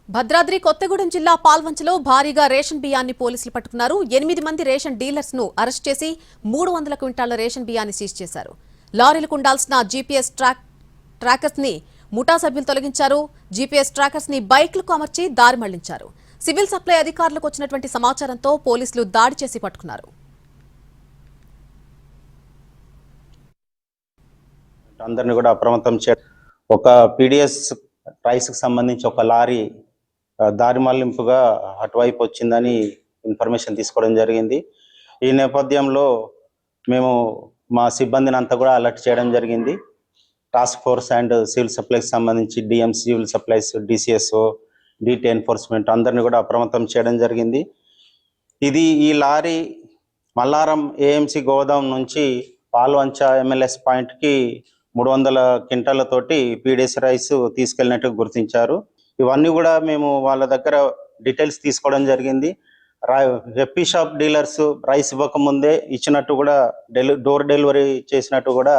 భద్రాద్రి కొత్తగూడెం జిల్లా పాల్వంచలో భారీగా రేషన్ బియ్యాన్ని పోలీసులు పట్టుకున్నారు. 8 మంది రేషన్ డీలర్స్ ను అరెస్ట్ చేసి 300 క్వింటాళ్ల రేషన్ బియ్యాన్ని సీజ్ చేశారు. లారీలకు ఉండాల్సిన జీపీఎస్ ట్రాకర్స్ ని ముఠా సభ్యులు తొలగించారు. జీపీఎస్ ట్రాకర్స్ ని బైక్లకు అమర్చి దారి మళ్లించారు. సివిల్ సప్లై అధికారులకు వచ్చినటువంటి సమాచారంతో పోలీసులు దాడి చేసి పట్టుకున్నారు. అందరిని కూడా అప్రమత్తం ఒక పీడిఎస్ రైస్ కి సంబంధించి ఒక లారీ దారి మళ్లింపుగా అటువైపు వచ్చిందని ఇన్ఫర్మేషన్ తీసుకోవడం జరిగింది. ఈ నేపథ్యంలో మేము మా సిబ్బందిని అంతా కూడా అలర్ట్ చేయడం జరిగింది. Task force and civil supplies సంబంధించి DM civil supplies, DCSO, DT enforcement అందరిని కూడా అప్రమత్తం చేయడం జరిగింది. ఈ లారీ మల్లారం ఏఎంసీ గోదాం నుంచి పాల్వంచ ఎంఎల్ఎస్ పాయింట్కి 300 క్వింటాలతోటి పీడిఎస్ రైస్ తీసుకెళ్ళినట్టు గుర్తించారు. ఇవన్నీ కూడా మేము వాళ్ళ దగ్గర డీటెయిల్స్ తీసుకోవడం జరిగింది. హెప్పీ షాప్ డీలర్స్ రైస్ ఇవ్వకముందే ఇచ్చినట్టు కూడా డోర్ డెలివరీ చేసినట్టు కూడా